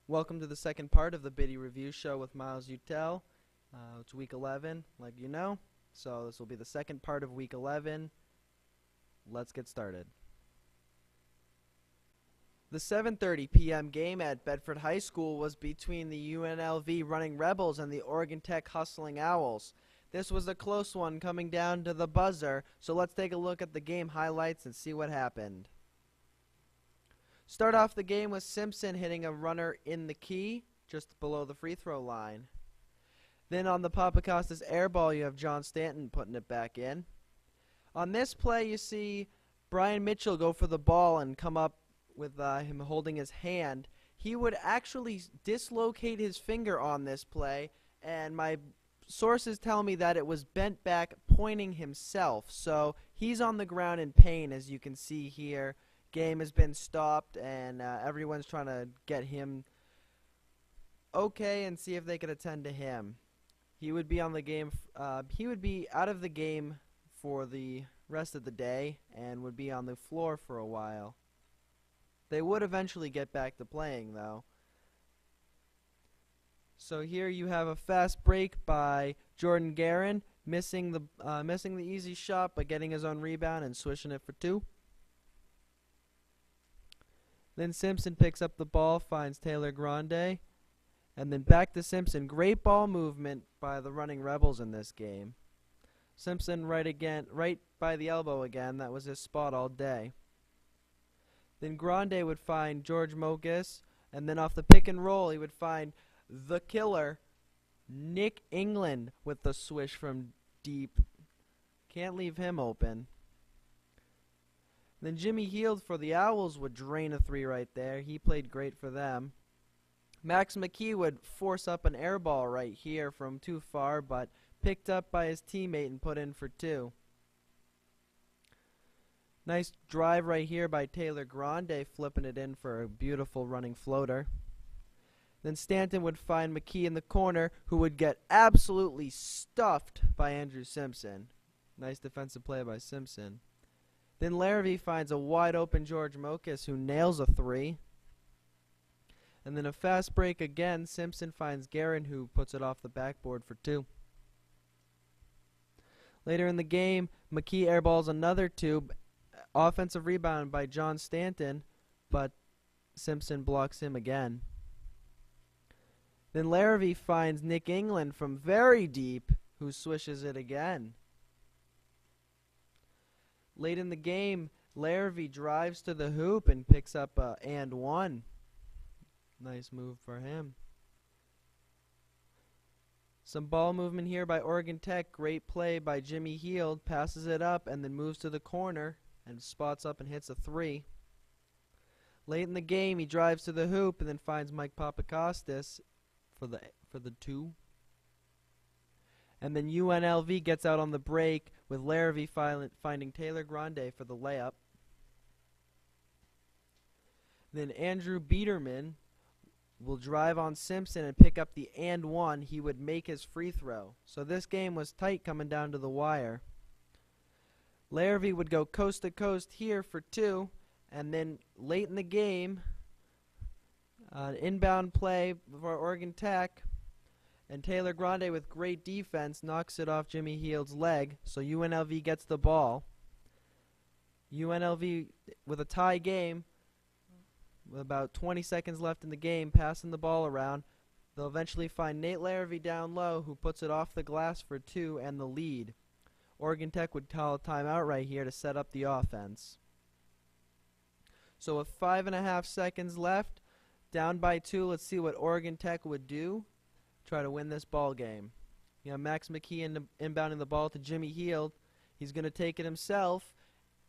Welcome to the second part of the Biddy Review Show with Miles Utel. It's week 11, like you know, so this will be the second part of week 11. Let's get started. The 7:30 p.m. game at Bedford High School was between the UNLV Running Rebels and the Oregon Tech Hustling Owls. This was a close one coming down to the buzzer, so let's take a look at the game highlights and see what happened. Start off the game with Simpson hitting a runner in the key, just below the free throw line. Then on the Papakostas air ball, you have John Stanton putting it back in. On this play, you see Brian Mitchell go for the ball and come up with him holding his hand. He would actually dislocate his finger on this play, and my sources tell me that it was bent back pointing himself. So he's on the ground in pain, as you can see here. Game has been stopped, and everyone's trying to get him okay and see if they could attend to him. He would be on the game. He would be out of the game for the rest of the day and would be on the floor for a while. They would eventually get back to playing, though. So here you have a fast break by Jordan Guerin, missing the easy shot but getting his own rebound and swishing it for two. Then Simpson picks up the ball, finds Taylor Grande, and then back to Simpson. Great ball movement by the Running Rebels in this game. Simpson right by the elbow again. That was his spot all day. Then Grande would find George Mokas, and then off the pick and roll, he would find the killer, Nick England, with the swish from deep. Can't leave him open. Then Jimmy Heald for the Owls would drain a three right there. He played great for them. Max McKee would force up an air ball right here from too far, but picked up by his teammate and put in for two. Nice drive right here by Taylor Grande, flipping it in for a beautiful running floater. Then Stanton would find McKee in the corner, who would get absolutely stuffed by Andrew Simpson. Nice defensive play by Simpson. Then Larrabee finds a wide-open George Mokas, who nails a three. And then a fast break again. Simpson finds Guerin, who puts it off the backboard for two. Later in the game, McKee airballs another two. Offensive rebound by John Stanton, but Simpson blocks him again. Then Larrabee finds Nick England from very deep, who swishes it again. Late in the game, Larrabee drives to the hoop and picks up a and one. Nice move for him. Some ball movement here by Oregon Tech. Great play by Jimmy Heald. Passes it up and then moves to the corner and spots up and hits a three. Late in the game, he drives to the hoop and then finds Mike Papakostas for the two. And then UNLV gets out on the break with Larrabee finding Taylor Grande for the layup. Then Andrew Biederman will drive on Simpson and pick up the and one. He would make his free throw. So this game was tight coming down to the wire. Larrabee would go coast to coast here for two. And then late in the game, inbound play for Oregon Tech. And Taylor Grande, with great defense, knocks it off Jimmy Heald's leg, so UNLV gets the ball. UNLV, with a tie game, with about 20 seconds left in the game, passing the ball around. They'll eventually find Nate Larrabee down low, who puts it off the glass for two and the lead. Oregon Tech would call a timeout right here to set up the offense. So with 5.5 seconds left, down by two, let's see what Oregon Tech would do. Try to win this ball game. You have Max McKee inbounding the ball to Jimmy Heald. He's going to take it himself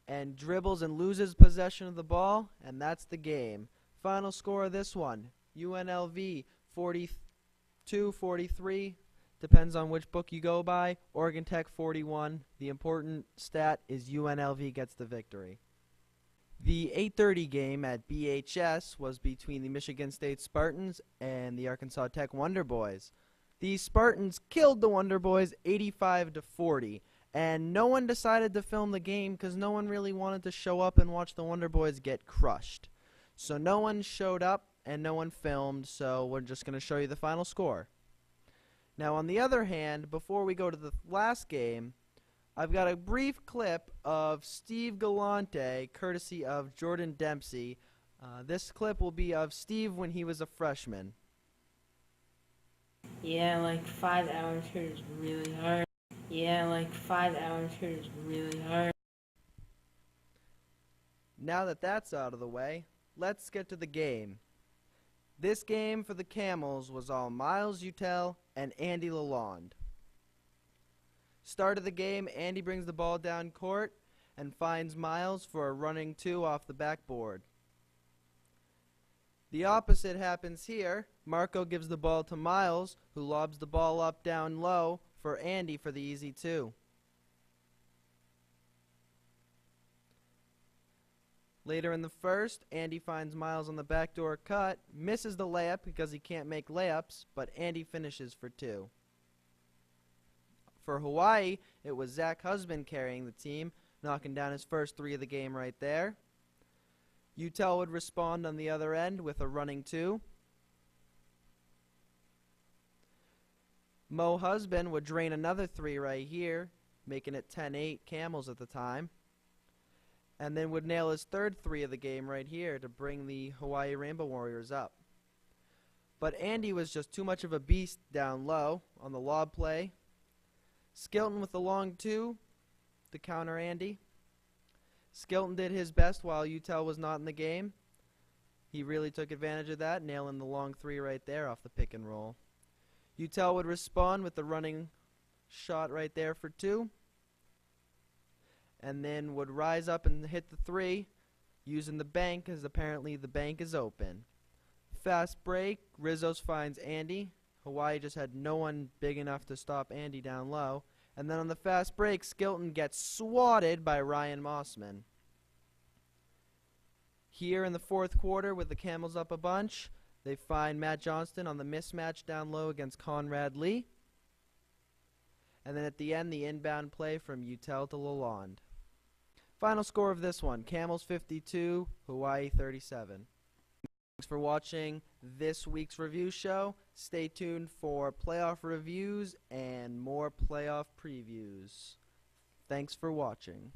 and dribbles and loses possession of the ball, and that's the game. Final score of this one, UNLV 42-43, depends on which book you go by. Oregon Tech 41. The important stat is UNLV gets the victory. The 8:30 game at BHS was between the Michigan State Spartans and the Arkansas Tech Wonder Boys. The Spartans killed the Wonder Boys 85-40, and no one decided to film the game because no one really wanted to show up and watch the Wonder Boys get crushed. So no one showed up, and no one filmed, so we're just going to show you the final score. Now, on the other hand, before we go to the last game, I've got a brief clip of Steve Galante, courtesy of Jordan Dempsey. This clip will be of Steve when he was a freshman. Yeah, like 5 hours here is really hard. Yeah, like 5 hours here is really hard. Now that that's out of the way, let's get to the game. This game for the Camels was all Miles Utel and Andy Lalonde. Start of the game, Andy brings the ball down court and finds Miles for a running 2 off the backboard. The opposite happens here. Marco gives the ball to Miles, who lobs the ball up down low for Andy for the easy 2. Later in the first, Andy finds Miles on the backdoor cut, misses the layup because he can't make layups, but Andy finishes for 2. For Hawaii, it was Zach Husband carrying the team, knocking down his first 3 of the game right there. Utel would respond on the other end with a running 2. Mo Husband would drain another 3 right here, making it 10-8 Camels at the time. And then would nail his third 3 of the game right here to bring the Hawaii Rainbow Warriors up. But Andy was just too much of a beast down low on the lob play. Skilton with the long 2 to counter Andy. Skilton did his best while Utel was not in the game. He really took advantage of that, nailing the long 3 right there off the pick and roll. Utel would respond with the running shot right there for 2. And then would rise up and hit the 3 using the bank, as apparently the bank is open. Fast break, Rizos finds Andy. Hawaii just had no one big enough to stop Andy down low. And then on the fast break, Skilton gets swatted by Ryan Mossman. Here in the fourth quarter, with the Camels up a bunch, they find Matt Johnston on the mismatch down low against Conrad Lee. And then at the end, the inbound play from Utel to Lalonde. Final score of this one, Camels 52, Hawaii 37. Thanks for watching this week's review show. Stay tuned for playoff reviews and more playoff previews. Thanks for watching.